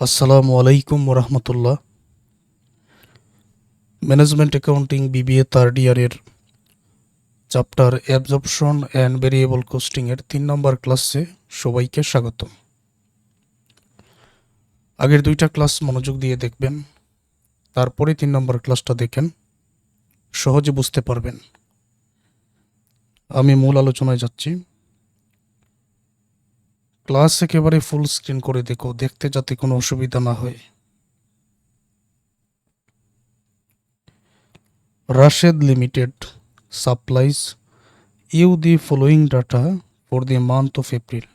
আসসালামু আলাইকুম ওরহমতুল্লাহ। ম্যানেজমেন্ট অ্যাকাউন্টিং বিবিএ থার্ড ইয়ারের চ্যাপ্টার অ্যাবজর্পশন অ্যান্ড ভেরিয়েবল কোস্টিংয়ের 3 নম্বর ক্লাসে সবাইকে স্বাগত। আগের 2টা ক্লাস মনোযোগ দিয়ে দেখবেন, তারপরে 3 নম্বর ক্লাসটা দেখেন, সহজে বুঝতে পারবেন। আমি মূল আলোচনায় যাচ্ছি। ক্লাস একেবারে ফুল স্ক্রিন করে দেখো, দেখতে যাতে কোনো অসুবিধা না হয়। Rashed limited supplies you the following data for the month of April.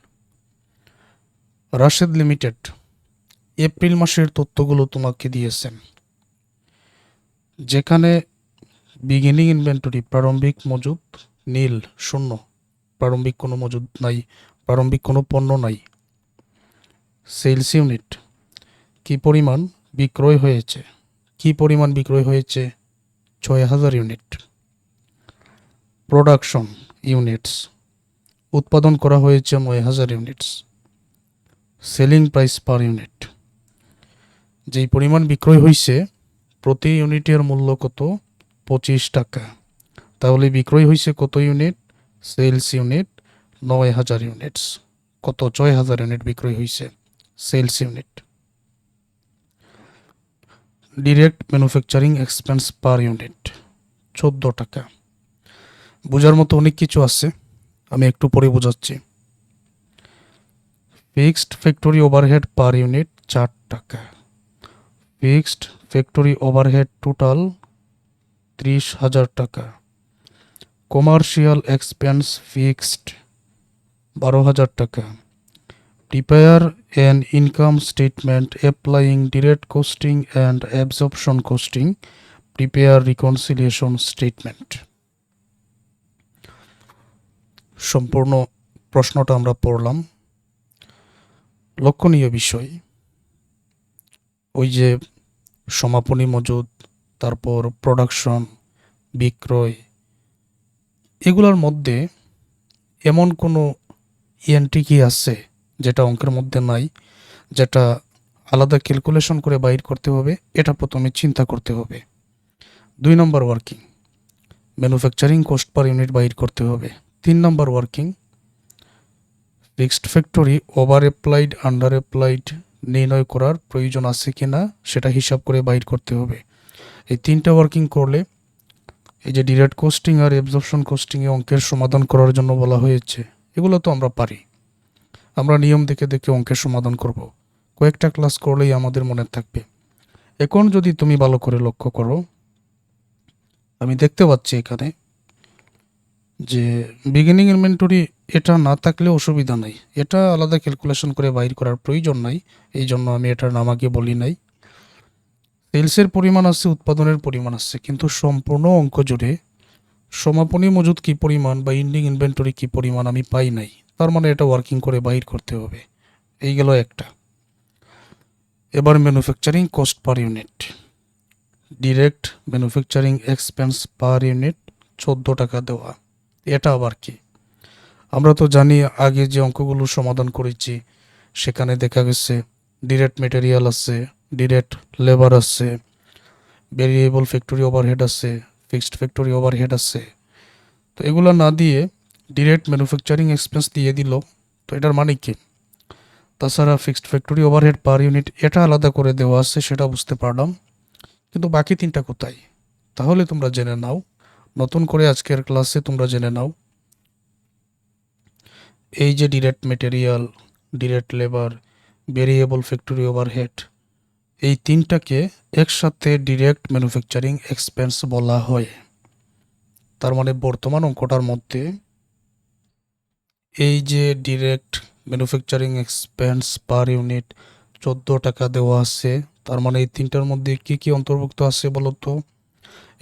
Rashed limited April মাসের তথ্যগুলো তোমাকে দিয়েছেন, যেখানে বিগিনিং ইনভেন্টরি প্রারম্ভিক মজুদ নীল, শূন্য, প্রারম্ভিক কোনো মজুদ নাই, প্রারম্ভিক কোনো পণ্য নাই। সেলস ইউনিট কি পরিমাণ বিক্রয় হয়েছে, কি পরিমাণ বিক্রয় হয়েছে 6000 ইউনিট। প্রোডাকশন ইউনিটস উৎপাদন করা হয়েছে 9000 units. Selling price per unit যেই পরিমাণ বিক্রয় হয়েছে প্রতি ইউনিটের মূল্য কত, 25 টাকা। তাহলে বিক্রয় হয়েছে কত ইউনিট, সেলস ইউনিট 9000 ইউনিটস। কত, 6000 ইউনিট বিক্রয় হয়েছে, sales unit. Direct manufacturing expense per unit 14 টাকা। বোঝার মতো অনেক কিছু আছে, আমি একটু পরে বোঝাচ্ছি। Fixed factory overhead per unit 4 টাকা। ফিক্সড ফ্যাক্টরি ওভারহেড টোটাল 30,000 টাকা। কমার্শিয়াল এক্সপেন্স ফিক্সড 12,000 টাকা। Prepare an income statement applying direct costing and absorption costing, prepare reconciliation statement. সম্পূর্ণ প্রশ্নটা আমরা পড়লাম। লক্ষণীয় বিষয়, ওই যে সমাপনী মজুদ, তারপর প্রোডাকশন, বিক্রয়, এগুলোর মধ্যে এমন কোনো এন্ট্রি কি আছে যেটা অঙ্কের মধ্যে নাই, যেটা আলাদা ক্যালকুলেশন করে বাইর করতে হবে? এটা প্রথমে চিন্তা করতে হবে। 2 নম্বর working, manufacturing cost per unit বাইর করতে হবে। 3 নম্বর working, fixed factory over applied under applied নির্ণয় করার প্রয়োজন আছে কিনা সেটা হিসাব করে বাইর করতে হবে। এই 3টা ওয়ার্কিং করলে এই যে ডিরেক্ট কোস্টিং আর অ্যাবজর্পশন কোস্টিংয়ে অঙ্কের সমাধান করার জন্য বলা হয়েছে, এগুলো তো আমরা পারি, আমরা নিয়ম দেখে দেখে অঙ্কের সমাধান করব। কয়েকটা ক্লাস করলেই আমাদের মনে থাকবে। এখন যদি তুমি ভালো করে লক্ষ্য করো, আমি দেখতে পাচ্ছি এখানে যে বিগিনিং ইনভেন্টরি এটা না থাকলে অসুবিধা নাই, এটা আলাদা ক্যালকুলেশন করে বাইর করার প্রয়োজন নাই, এই জন্য আমি এটার নাম আগে বলি নাই। সেলসের পরিমাণ আছে, উৎপাদনের পরিমাণ আছে, কিন্তু সম্পূর্ণ অঙ্ক জুড়ে সমাপনী মজুদ কি পরিমাণ বা এন্ডিং ইনভেন্টরি কি পরিমাণ আমি পাই নাই। তার মানে এটা ওয়ার্কিং করে বাইর করতে হবে। এই গেল একটা। এবার manufacturing cost per unit, direct manufacturing expense per unit 14 টাকা দেওয়া। এটা আবার কি? আমরা তো জানি আগে যে অঙ্কগুলো সমাধান করেছি সেখানে দেখা গেছে ডিরেক্ট মেটেরিয়াল আছে, ডিরেক্ট লেবার আছে, ভেরিয়েবল ফ্যাক্টরি ওভারহেড আছে, ফিক্সড ফ্যাক্টরি ওভারহেড আছে। তো এগুলো না দিয়ে ডিরেক্ট ম্যানুফ্যাকচারিং এক্সপেন্স দিয়ে দিল, তো এটার মানে কি? তাছাড়া fixed factory overhead per unit এটা আলাদা করে দেওয়া আছে, সেটা বুঝতে পারলাম, কিন্তু বাকি 3টা কোথায়? তাহলে তোমরা জেনে নাও, নতুন করে আজকের ক্লাসে তোমরা জেনে নাও, এই যে direct material, direct labour, variable factory overhead, এই 3টাকে একসাথে ডিরেক্ট ম্যানুফ্যাকচারিং এক্সপেন্স বলা হয়। তার মানে বর্তমান অঙ্কটার মধ্যে এই যে direct manufacturing expense per unit 14 টাকা দেওয়া আছে, তার মানে এই 3টার মধ্যে কি কি অন্তর্ভুক্ত আছে বলো তো?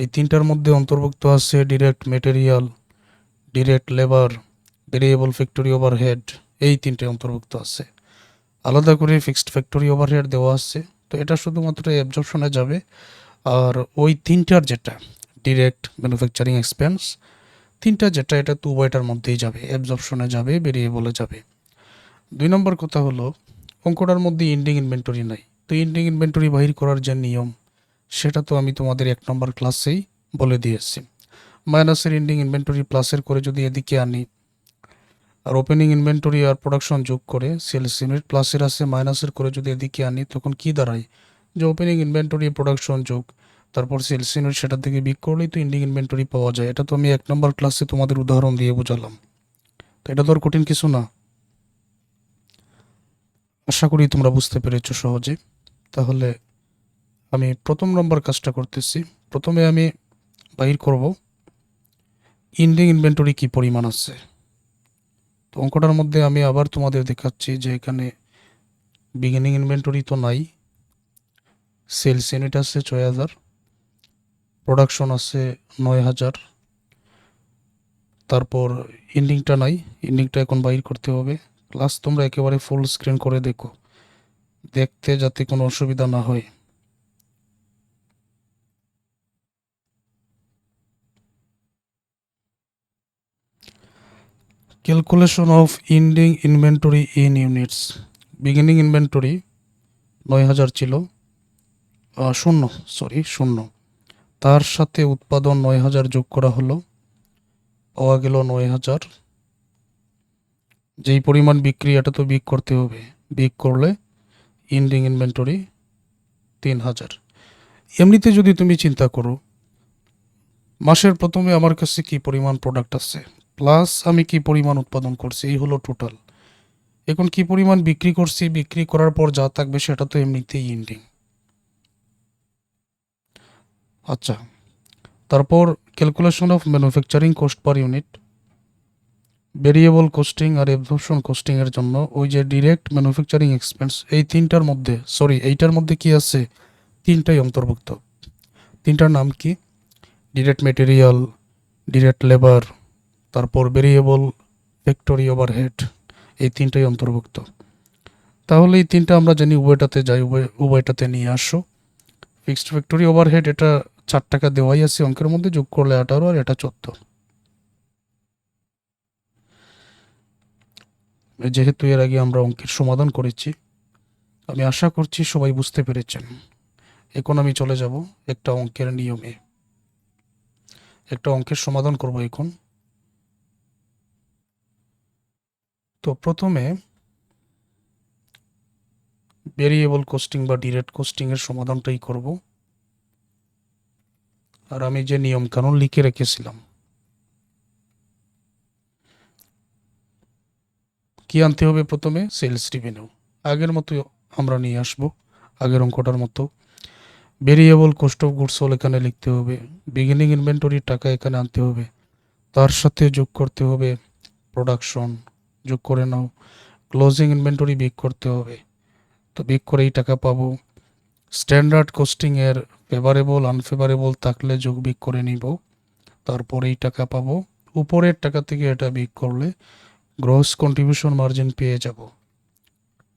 এই 3টার মধ্যে অন্তর্ভুক্ত আছে direct material, direct labour, variable factory overhead, এই 3টে অন্তর্ভুক্ত আছে। আলাদা করে ফিক্সড ফ্যাক্টরি ওভারহেড দেওয়া আছে, তো এটা শুধুমাত্র অ্যাবজর্পশনে যাবে। আর ওই 3টার যেটা ডিরেক্ট ম্যানুফ্যাকচারিং এক্সপেন্স, 3টা যেটা, এটা তো উভয়টার মধ্যেই যাবে, অ্যাবজর্পশনে যাবে, ভেরিয়েবলে যাবে। 2 নম্বর কথা হলো, অঙ্কটার মধ্যে এন্ডিং ইনভেন্টরি নাই। তো এন্ডিং ইনভেন্টরি বাহির করার যে নিয়ম সেটা তো আমি তোমাদের 1 নম্বর ক্লাসেই বলে দিয়েছি। মাইনাসের এন্ডিং ইনভেন্টরি প্লাসের করে যদি এদিকে আনি, আর ওপেনিং ইনভেন্টরি আর প্রোডাকশন যোগ করে সেলস ইউনিট প্লাসের আছে মাইনাসের করে যদি এদিকে আনি, তখন কি দাঁড়ায় যে ওপেনিং ইনভেন্টরি প্রোডাকশন যোগ তারপর সেলস ইউনিট সেটা থেকে বিক করলেই তো এন্ডিং ইনভেন্টরি পাওয়া যায়। এটা তো আমি 1 নম্বর ক্লাসে তোমাদের উদাহরণ দিয়ে বোঝালাম। তো এটা তো আর কঠিন কিছু না। আশা করি তোমরা বুঝতে পেরেছো সহজে। তাহলে আমি 1 নম্বর কাজটা করতেছি। প্রথমে আমি বাহির করব এন্ডিং ইনভেন্টরি কি পরিমাণ আছে। তো অঙ্কটার মধ্যে আমি আবার তোমাদের দেখাচ্ছি যে এখানে বিগিনিং ইনভেন্টরি তো নাই, সেলস ইউনিট আছে 6000, প্রোডাকশন আছে 9000, তারপর এন্ডিংটা নাই, এন্ডিংটা এখন বাইর করতে হবে। ক্লাস তোমরা একেবারে ফুল স্ক্রিন করে দেখো, দেখতে যাতে কোনো অসুবিধা না হয়। Calculation of ending inventory in units. Beginning inventory 9000 ছিল, শূন্য, তার সাথে উৎপাদন 9000 যোগ করা হলো, পাওয়া গেল 9000। যেই পরিমাণ বিক্রি এটা তো বিক করতে হবে, বিক করলে এন্ডিং ইনভেন্টরি 3000। এমনিতে যদি তুমি চিন্তা করো মাসের প্রথমে আমার কাছে কি পরিমাণ প্রোডাক্ট আছে প্লাস আমি কি পরিমাণ উৎপাদন করছি, এই হলো টোটাল। এখন কি পরিমাণ বিক্রি করছি, বিক্রি করার পর যা থাকবে সেটা তো এমনিতেই এন্ডিং। আচ্ছা, তারপর calculation of manufacturing cost per unit. Variable costing আর অ্যাবজর্পশন কোস্টিং এর জন্য ওই যে ডিরেক্ট ম্যানুফ্যাকচারিং এক্সপেন্স, এই এইটার মধ্যে কি আছে, তিনটাই অন্তর্ভুক্ত। তিনটার নাম কি? ডিরেক্ট মেটেরিয়াল, ডিরেক্ট লেবার, তারপর ভেরিয়েবল ফ্যাক্টরি ওভারহেড, এই তিনটাই অন্তর্ভুক্ত। তাহলে এই তিনটা আমরা জানি, উভয়টাতে যাই, উভয়টাতে নিয়ে আসো। ফিক্সড ফ্যাক্টরি ওভারহেড এটা 4 টাকা দেওয়াই আছে অঙ্কের মধ্যে, যোগ করলে 18 আর এটা 14। যেহেতু এর আগে আমরা অঙ্কের সমাধান করেছি, আমি আশা করছি সবাই বুঝতে পেরেছেন। এখন আমি চলে যাব একটা অঙ্কের নিয়মে, একটা অঙ্কের সমাধান করব এখন। তো প্রথমে ভেরিয়েবল কোস্টিং বা ডিরেক্ট কোস্টিং এর সমাধানটাই করব। আর আমি যে নিয়ম কানুন লিখে রেখেছিলাম, কি আনতে হবে প্রথমে? Sales revenue. আগের মতো আমরা নিয়ে আসব, আগের অঙ্কটার মতো। Variable cost of goods sold এখানে লিখতে হবে, বিগিনিং ইনভেন্টরির টাকা এখানে আনতে হবে, তার সাথে যোগ করতে হবে প্রোডাকশন, যোগ করে নাও। ক্লোজিং ইনভেন্টরি বিক করতে হবে, তো বিক করে এই টাকা পাবো। স্ট্যান্ডার্ড কোস্টিং এর ফেভারেবল আনফেভারেবল থাকলে যোগ বিক করে নিব, তারপর এই টাকা পাবো। উপরের টাকা থেকে এটা বিক করলে গ্রস কন্ট্রিবিউশন মার্জিন পেয়ে যাব।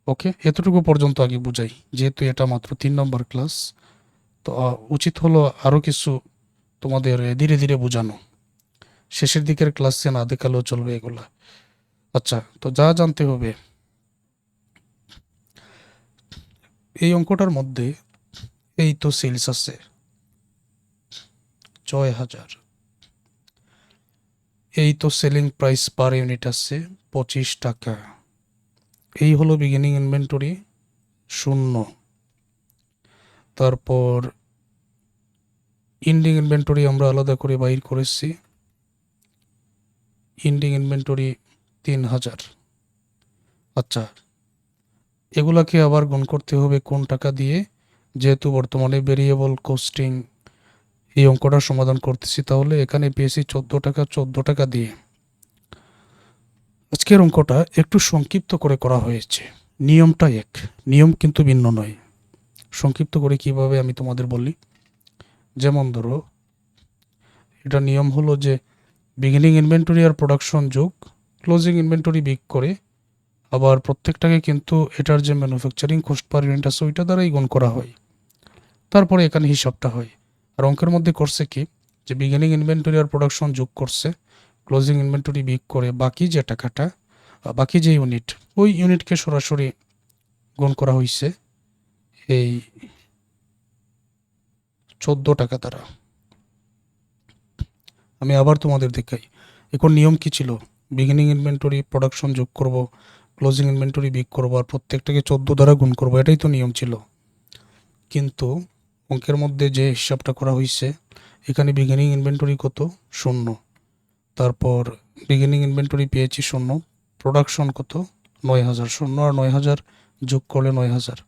ওকে, এতটুকু পর্যন্ত আগে বুঝাই, যেহেতু এটা মাত্র 3 নম্বর ক্লাস। তো উচিত হলো আরও কিছু তোমাদের ধীরে ধীরে বোঝানো, শেষের দিকের ক্লাসে না দেখালেও চলবে এগুলা। আচ্ছা, তো যা জানতে হবে, এই অঙ্কটার মধ্যে এই তো সেলস আছে 6000, এই তো সেলিং প্রাইস পার ইউনিট আছে 25 টাকা, এই হলো বিগিনিং ইনভেন্টরি 0। তারপর এন্ডিং ইনভেন্টরি আমরা আলাদা করে বাইর করেছি, এন্ডিং ইনভেন্টরি 3000। আচ্ছা, এগুলাকে আবার গুণ করতে হবে কোন টাকা দিয়ে, যেহেতু বর্তমানে ভেরিয়েবল কোস্টিং এই অঙ্কটার সমাধান করতেছি, তাহলে এখানে পেয়েছি 14 টাকা দিয়ে। আজকের অঙ্কটা একটু সংক্ষিপ্ত করে করা হয়েছে, নিয়মটা এক, নিয়ম কিন্তু ভিন্ন নয়। সংক্ষিপ্ত করে কিভাবে আমি তোমাদের বলি, যেমন ধরো এটা নিয়ম হলো যে বিগিনিং ইনভেন্টরি আর প্রোডাকশন যোগ ক্লোজিং ইনভেন্টরি বিক করে, আবার প্রত্যেকটাকে কিন্তু এটার যে ম্যানুফ্যাকচারিং কস্ট পার ইউনিট আছে ওইটা দ্বারাই গুণ করা হয়, তারপরে এখানে হিসাবটা হয়। আর অঙ্কের মধ্যে করছে কি, যে বিগিনিং ইনভেন্টরি আর প্রোডাকশন যোগ করছে, ক্লোজিং ইনভেন্টরি বিক করে বাকি যে টাকাটা, বাকি যে ইউনিট, ওই ইউনিটকে সরাসরি গুণ করা হয়েছে এই 14 টাকা দ্বারা। আমি আবার তোমাদের দেখাই। এখন নিয়ম কি ছিল? বিগিনিং ইনভেন্টরি প্রোডাকশন যোগ করব, ক্লোজিং ইনভেন্টরি বিয়োগ করব, আর প্রত্যেকটাকে 14 দ্বারা গুণ করব, এটাই তো নিয়ম ছিল। কিন্তু অঙ্কের মধ্যে যে হিসাবটা করা হয়েছে, এখানে বিগিনিং ইনভেন্টরি কত? 0। তারপর বিগিনিং ইনভেন্টরি পেয়েছি 0, প্রোডাকশন কত? 9000। 0 আর 9000 যোগ করলে 9000।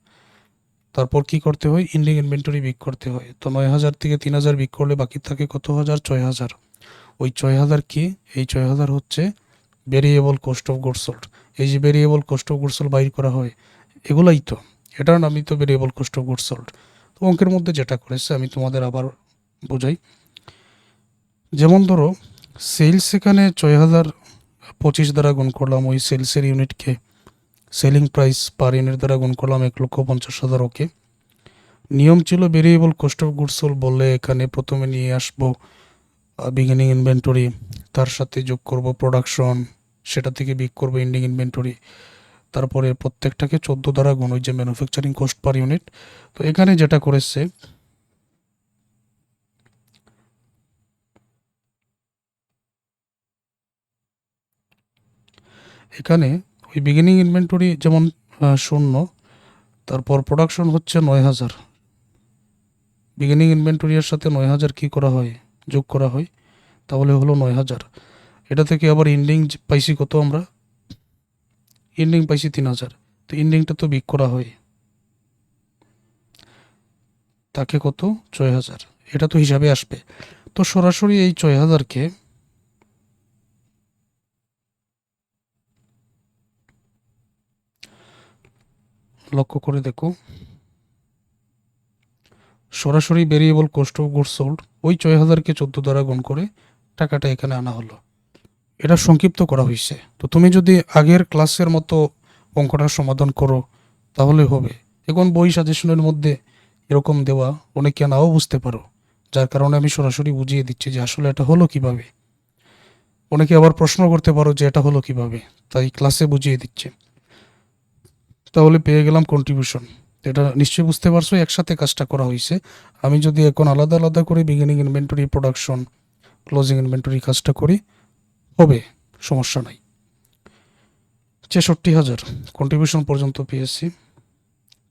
তারপর কি করতে হয়? এন্ডিং ইনভেন্টরি বিয়োগ করতে হয়। তো 9000 থেকে 3000 বিয়োগ করলে বাকি থাকে কত হাজার? 6000। ওই 6000 কি? এই 6000 হচ্ছে variable cost of goods sold. এই যে variable cost of goods sold বাইর করা হয়, এগুলাই তো, এটার নামই তো variable cost of goods sold. তো অঙ্কের মধ্যে যেটা করেছে আমি তোমাদের আবার বোঝাই। যেমন ধরো সেলস এখানে 6025 দ্বারা গুণ করলাম, ওই সেলসের ইউনিটকে সেলিং প্রাইস পার ইউনিট দ্বারা গুণ করলাম 1,50,000। ওকে, নিয়ম ছিল variable cost of goods sold বললে এখানে প্রথমে নিয়ে আসবো বিগিনিং ইনভেন্টরি, তার সাথে যোগ করব প্রোডাকশন, সেটা থেকে বিয়োগ করবো এন্ডিং ইনভেন্টরি, তারপরে প্রত্যেকটাকে 14 দ্বারা গুণ, ওই যে ম্যানুফ্যাকচারিং কস্ট পার ইউনিট। তো এখানে যেটা করেছে, এখানে ওই বিগিনিং ইনভেন্টরি যেমন 0, তারপর প্রোডাকশন হচ্ছে 9000, বিগিনিং ইনভেন্টরির সাথে 9000 কি করা হয়? যোগ করা হয়, তাহলে হলো 9000। এটা থেকে আবার এন্ডিং পাইছি কত আমরা? এন্ডিং পাইছি 3000। তো এন্ডিংটা তো বিয়োগ করা হয়, তাকে কত? 6000। এটা তো হিসাবে আসবে। তো সরাসরি এই 6000কে লক্ষ্য করে দেখো, সরাসরি variable cost of goods sold, ওই 6000কে 14 দ্বারা গুণ করে টাকাটা এখানে আনা হলো। এটা সংক্ষিপ্ত করা হয়েছে। তো তুমি যদি আগের ক্লাসের মতো অঙ্কটা সমাধান করো তাহলে হবে। এখন বই সাজেশনের মধ্যে এরকম দেওয়া, অনেকে নাও বুঝতে পারো, যার কারণে আমি সরাসরি বুঝিয়ে দিচ্ছি যে আসলে এটা হলো কিভাবে। অনেকে আবার প্রশ্ন করতে পারো যে এটা হলো কিভাবে, তাই ক্লাসে বুঝিয়ে দিচ্ছে। তাহলে পেয়ে গেলাম কন্ট্রিবিউশন। এটা নিশ্চয়ই বুঝতে পারছো একসাথে কাজটা করা হয়েছে। আমি যদি এখন আলাদা আলাদা করে beginning inventory, production, closing inventory কাজটা করি, হবে, সমস্যা নাই। 63,000 কন্ট্রিবিউশন পর্যন্ত পেয়েছি।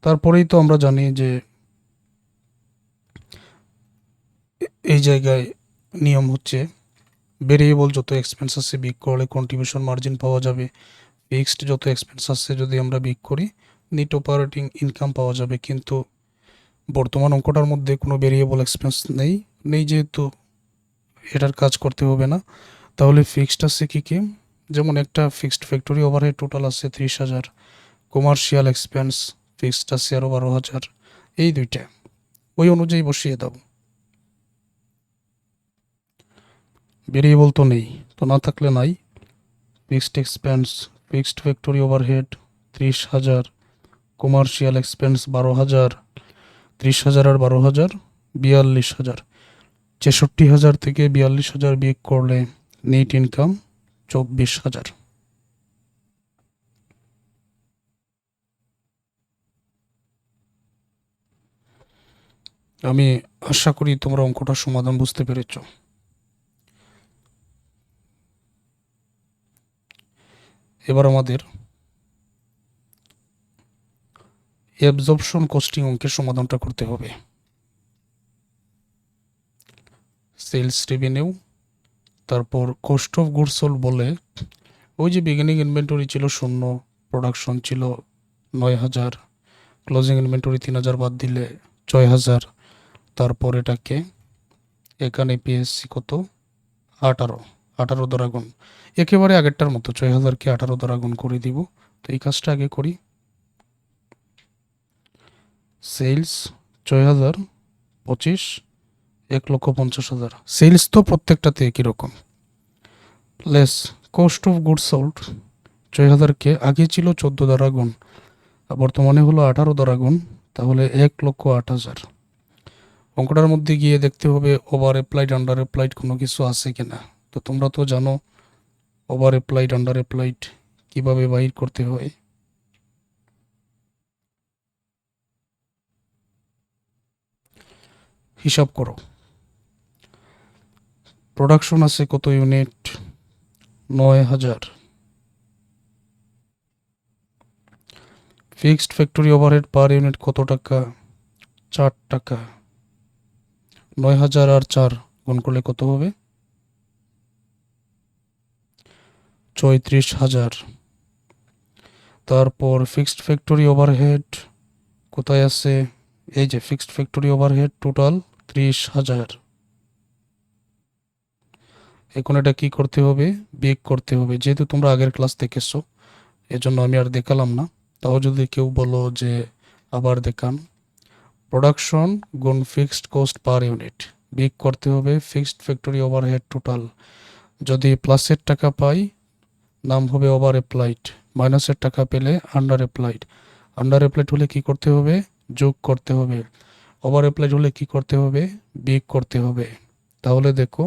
তারপরেই তো আমরা জানি যে এই জায়গায় নিয়ম হচ্ছে ভেরিয়েবল যত এক্সপেন্স আছে বিয়োগ করলে কন্ট্রিবিউশন মার্জিন পাওয়া যাবে, ফিক্সড যত এক্সপেন্স আছে যদি আমরা বিয়োগ করি নেট অপারেটিং ইনকাম পাওয়া যাবে। কিন্তু বর্তমান অঙ্কটার মধ্যে কোনো ভেরিয়েবল এক্সপেন্স নেই, যেহেতু এটার কাজ করতে হবে না। তাহলে ফিক্সড আছে কি কি? যেমন একটা ফিক্সড ফ্যাক্টরি ওভারহেড টোটাল আছে 30,000, কমার্শিয়াল এক্সপেন্স ফিক্সড আছে আরও 12,000। এই দুইটা ওই অনুযায়ী বসিয়ে দাও। ভেরিয়েবল তো নেই, তো না থাকলে নাই। Fixed expense, fixed factory overhead 30,000, commercial expense 12,000, 30,000 আর 12,000 42,000। 63,000 থেকে 42,000 বিয়োগ করলে নেট ইনকাম 24,000। আমি আশা করি তোমরা অঙ্কটার সমাধান বুঝতে পেরেছ। এবার আমাদের অ্যাবজর্পশন কস্টিং অঙ্কের সমাধানটা করতে হবে। সেলস রেভিনিউ, তারপর কস্ট অফ গুডস সোল্ড বলে ওই যে বিগিনিং ইনভেন্টরি ছিল 0, প্রোডাকশন ছিল 9000, ক্লোজিং ইনভেন্টরি 3000 বাদ দিলে 6000। তারপর এটাকে এখানে পিএসসি কত? 18, 18 দ্বারা গুণ, একেবারে আগেরটার মতো 6000কে 18 দ্বারা গুণ করে দিব। তো এই কাজটা আগে করি। সেলস 6025, 1,50,000। সেলস তো প্রত্যেকটাতে একই রকম। Less cost of goods sold 6000কে আগে ছিল 14 দ্বারা গুণ, বর্তমানে হলো 18 দ্বারা গুণ, তাহলে 1,08,000। অঙ্কটার মধ্যে গিয়ে দেখতে হবে ওভার অ্যাপ্লাইড আন্ডার অ্যাপ্লাইড কোনো কিছু আছে কিনা। তো তোমরা তো জানো ওভার অ্যাপ্লাইড আন্ডার অ্যাপ্লাইড কীভাবে বাইর করতে হয়। হিসাব করো। প্রোডাকশন আছে কত unit? 9000। Fixed factory overhead per unit কত টাকা? 4 টাকা। 9000 আর 4 গুণ করলে কত হবে? 34000। তারপর ফিক্সড ফ্যাক্টরি ওভারহেড কোথায় আছে? এই যে ফিক্সড ফ্যাক্টরি ওভারহেড টোটাল 30,000। এখন এটা কি করতে হবে? বিয়োগ করতে হবে। যেহেতু তোমরা আগের ক্লাস দেখেছো এজন্য আমি আর দেখালাম না। তাও যদি কেউ বলো যে আবার দেখান, প্রোডাকশন গুণ ফিক্সড কস্ট পার ইউনিট বিয়োগ করতে হবে ফিক্সড ফ্যাক্টরি ওভারহেড টোটাল। যদি প্লাসের টাকা পাই নাম হবে ওভার অ্যাপ্লাইড, মাইনাসের টাকা পেলে আন্ডার অ্যাপ্লাইড। আন্ডার অ্যাপ্লাইড হলে কি করতে হবে? যোগ করতে হবে। ওভার অ্যাপ্লাইড হলে কি করতে হবে? বিয়োগ করতে হবে। তাহলে দেখো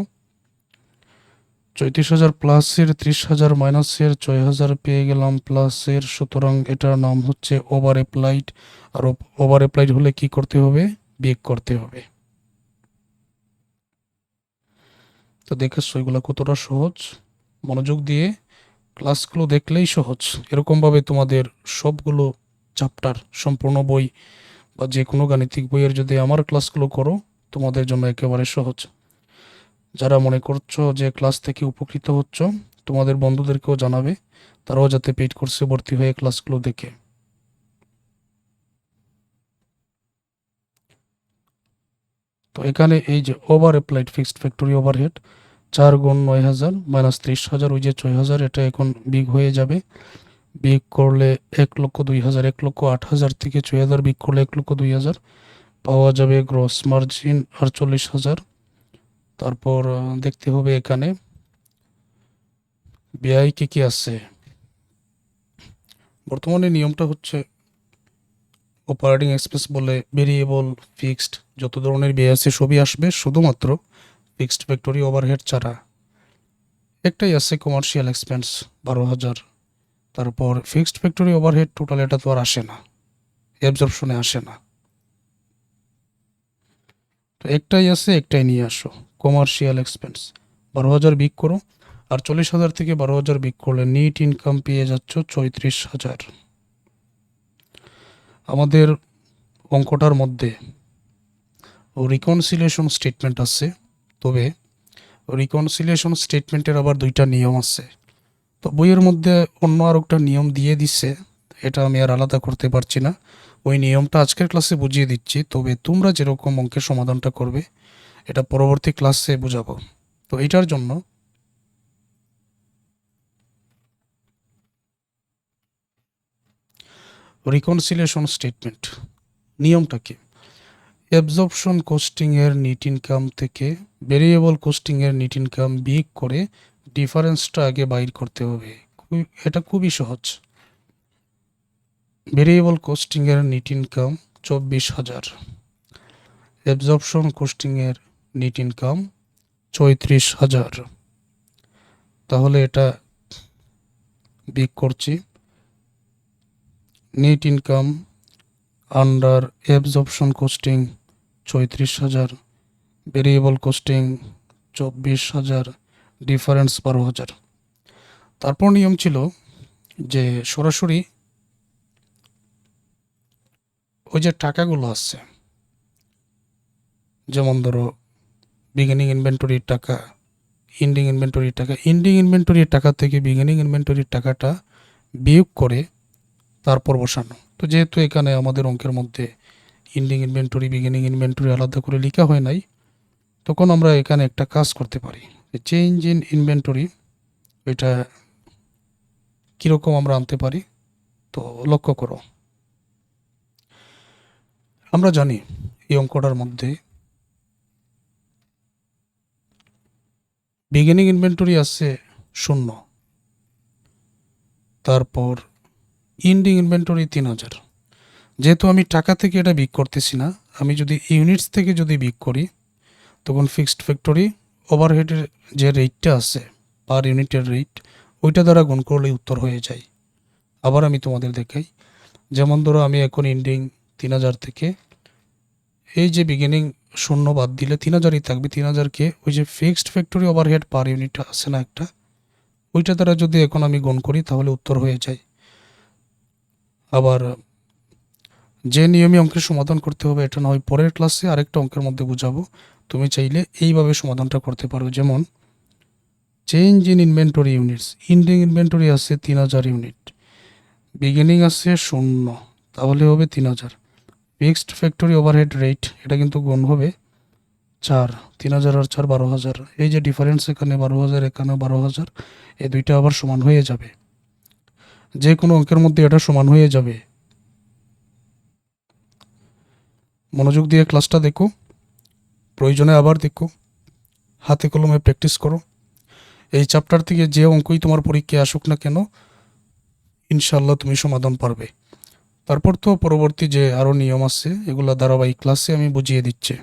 34,000 প্লাসের 30,000 মাইনাসের 6,000 পেয়ে গেলাম প্লাসের, সুতরাং এটার নাম হচ্ছে ওভার অ্যাপ্লাইড। আর ওভার অ্যাপ্লাইড হলে কি করতে হবে? বিয়োগ করতে হবে। তো দেখেছো এগুলো কতটা সহজ? মনোযোগ দিয়ে ক্লাসগুলো দেখলেই সহজ। এরকমভাবে তোমাদের সবগুলো চ্যাপ্টার সম্পূর্ণ বই বা যে কোনো গাণিতিক বইয়ের যদি আমার ক্লাসগুলো করো তোমাদের জন্য একেবারে সহজ। যারা মনে করছো যে ক্লাস থেকে উপকৃত হচ্ছ তোমাদের বন্ধুদেরকেও জানাবে, তারাও যাতে পেইড কোর্সে ভর্তি হয়ে ক্লাসগুলো দেখে। তো এখানে এই যে over applied fixed factory overhead 4 গুণ 9000 মাইনাস 30,000, ওই যে 6,000, এটা এখন বিগ হয়ে যাবে। বিয়োগ করলে 1,02,000, 1,08,000 থেকে 6,000 বিয়োগ করলে 1,02,000 পাওয়া যাবে গ্রস মার্জিন 48,000। তারপর দেখতে হবে এখানে ব্যয় কি কি আছে। বর্তমানে নিয়মটা হচ্ছে অপারেটিং এক্সপেন্স বলে ভেরিয়েবল ফিক্সড যত ধরনের ব্যয় আছে সবই আসবে, শুধুমাত্র ফিক্সড ফ্যাক্টরি ওভারহেড ছাড়া। একটাই আছে কমার্শিয়াল এক্সপেন্স 12,000। তারপর ফিক্সড ফ্যাক্টরি ওভারহেড টোটাল এটা তো আর আসে না, অ্যাবজর্পশনে আসে না। তো একটাই আছে, একটাই নিয়ে আসো কমার্শিয়াল এক্সপেন্স। 12,000 বিয়োগ করো, আর 40,000 থেকে 12,000 বিয়োগ করলে নিট ইনকাম পেয়ে যাচ্ছ 34,000। আমাদের অঙ্কটার মধ্যে রিকনসিলিয়েশন স্টেটমেন্ট আছে, তবে রিকনসিলিয়েশন স্টেটমেন্টের আবার দুইটা নিয়ম আছে। তো বইয়ের মধ্যে অন্য আর একটা নিয়ম দিয়ে দিচ্ছে, এটা আমি আর আলাদা করতে পারছি না। ওই নিয়মটা আজকের ক্লাসে বুঝিয়ে দিচ্ছি, তবে তোমরা যেরকম অঙ্কের সমাধানটা করবে এটা পরবর্তী ক্লাসে বোঝাবো। তো এটার জন্য রিকনসিলিয়েশন স্টেটমেন্ট নিয়মটা কি? অ্যাবজর্পশন কোস্টিংয়ের নিট ইনকাম থেকে ভেরিয়েবল কোস্টিংয়ের নিট ইনকাম বিয়োগ করে ডিফারেন্সটা আগে বাইর করতে হবে। এটা খুবই সহজ। ভেরিয়েবল কোস্টিংয়ের নিট ইনকাম 24,000, অ্যাবজর্পশন কোস্টিংয়ের নিট ইনকাম 35,000। তাহলে এটা বিয়োগ করছি, net income under absorption costing 35,000, variable costing 24,000, difference 12,000। তারপর নিয়ম ছিল যে সরাসরি ওই যে টাকাগুলো আছে, যেমন ধরো বিগিনিং ইনভেন্টরির টাকা, এন্ডিং ইনভেন্টরির টাকা, এন্ডিং ইনভেন্টরির টাকা থেকে বিগিনিং ইনভেন্টরির টাকাটা বিয়োগ করে তারপর বসানো। তো যেহেতু এখানে আমাদের অঙ্কের মধ্যে এন্ডিং ইনভেন্টরি বিগিনিং ইনভেন্টরি আলাদা করে লেখা হয় নাই, তখন আমরা এখানে একটা কাজ করতে পারি। চেঞ্জ ইন ইনভেন্টরি এটা কীরকম আমরা আনতে পারি, তো লক্ষ্য করো। আমরা জানি এই অঙ্কটার মধ্যে বিগিনিং ইনভেন্টরি আছে 0, তারপর এন্ডিং ইনভেন্টরি 3,000। যেহেতু আমি টাকা থেকে এটা বিয়োগ করতেছি না, আমি যদি ইউনিটস থেকে যদি বিয়োগ করি তখন ফিক্সড ফ্যাক্টরি ওভারহেডের যে রেটটা আছে পার ইউনিটের রেট, ওইটা দ্বারা গুণ করলেই উত্তর হয়ে যায়। আবার আমি তোমাদের দেখাই, যেমন ধরো আমি এখন এন্ডিং 3,000 থেকে এই যে বিগিনিং শূন্য বাদ দিলে 3000ই থাকবে। 3000কে ওই যে fixed factory overhead per unit আছে না একটা, ওইটা দ্বারা যদি এখন আমি গুণ করি তাহলে উত্তর হয়ে যায়। আবার যে নিয়মে অঙ্কের সমাধান করতে হবে এটা না হয় পরের ক্লাসে আরেকটা অঙ্কের মধ্যে বুঝাবো। তুমি চাইলে এইভাবে সমাধানটা করতে পারো। যেমন change in inventory units, ending inventory আছে 3000 ইউনিট, বিগিনিং আছে শূন্য, তাহলে হবে 3000। ফিক্সড ফ্যাক্টরি ওভারহেড রেট এটা কিন্তু গুণ হবে 4, 3000 আর 4 12,000। এই যে ডিফারেন্স এখানে 12,000, এখানে 12,000, এই দুইটা আবার সমান হয়ে যাবে। যে কোনো অঙ্কের মধ্যে এটা সমান হয়ে যাবে। মনোযোগ দিয়ে ক্লাসটা দেখো, প্রয়োজনে আবার দেখো, হাতে কলমে প্র্যাকটিস করো। এই চ্যাপ্টার থেকে যে অঙ্কই তোমার পরীক্ষায় আসুক না কেন, ইনশাল্লাহ তুমি সমাধান পারবে। তারপর তো পরবর্তী যে আরও নিয়ম আছে এগুলো ধারাবাহিক ক্লাসে আমি বুঝিয়ে দিচ্ছি।